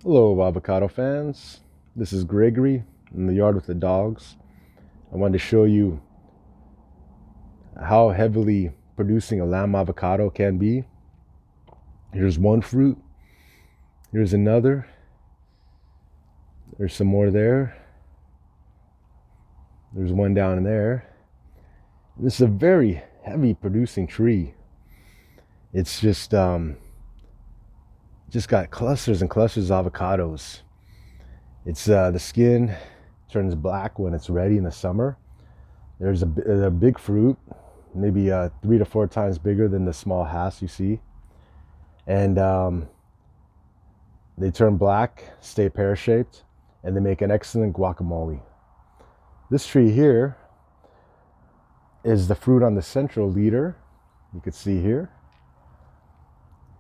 Hello, avocado fans. This is Gregory in the yard with the dogs. I wanted to show you how heavily producing a lamb avocado can be. Here's one fruit. Here's another. There's some more there. There's one down in there. This is a very heavy producing tree. It's just got clusters and clusters of avocados. It's the skin turns black when it's ready in the summer. There's a big fruit, maybe 3 to 4 times bigger than the small hass you see. And they turn black, stay pear-shaped, and they make an excellent guacamole. This tree here is the fruit on the central leader. You can see here.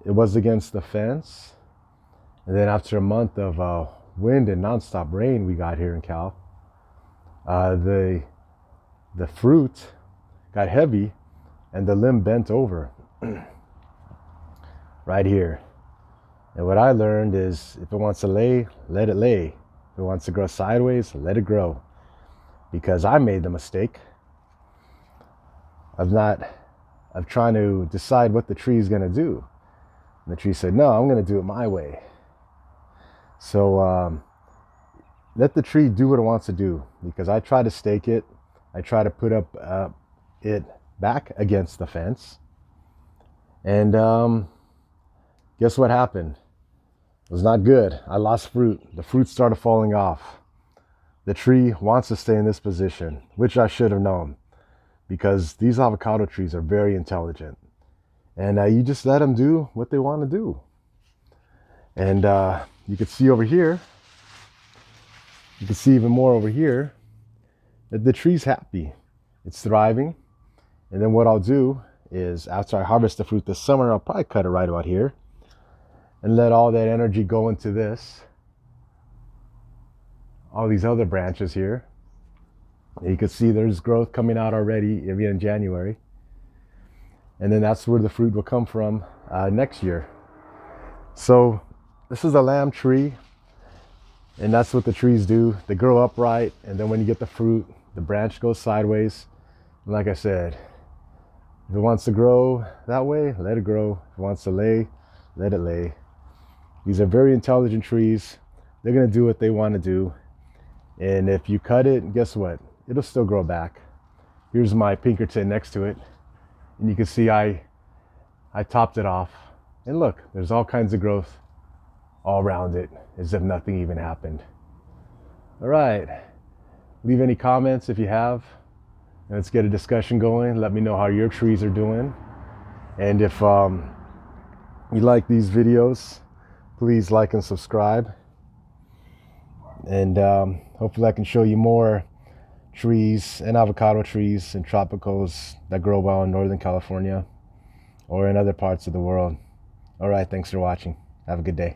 It was against the fence. And then after a month of wind and nonstop rain we got here in Cal, the fruit got heavy and the limb bent over right here. And what I learned is if it wants to lay, let it lay. If it wants to grow sideways, let it grow. Because I made the mistake of trying to decide what the tree is going to do. And the tree said, no, I'm going to do it my way. So let the tree do what it wants to do, because I try to stake it. I try to put up it back against the fence. And guess what happened? It was not good. I lost fruit. The fruit started falling off. The tree wants to stay in this position, which I should have known, because these avocado trees are very intelligent. And you just let them do what they want to do. And you can see over here, you can see even more over here, that the tree's happy. It's thriving. And then what I'll do is, after I harvest the fruit this summer, I'll probably cut it right about here and let all that energy go into this, all these other branches here. And you can see there's growth coming out already, even in January. And then that's where the fruit will come from next year. So this is a lamb tree, and that's what the trees do. They grow upright, and then when you get the fruit, the branch goes sideways. And like I said, if it wants to grow that way, let it grow. If it wants to lay, let it lay. These are very intelligent trees. They're going to do what they want to do. And if you cut it, guess what? It'll still grow back. Here's my Pinkerton next to it. And you can see I topped it off. And look, there's all kinds of growth all around it, as if nothing even happened. All right. Leave any comments if you have. And let's get a discussion going. Let me know how your trees are doing. And if you like these videos, please like and subscribe. And hopefully I can show you more trees and avocado trees and tropicals that grow well in Northern California or in other parts of the world. All right, thanks for watching. Have a good day.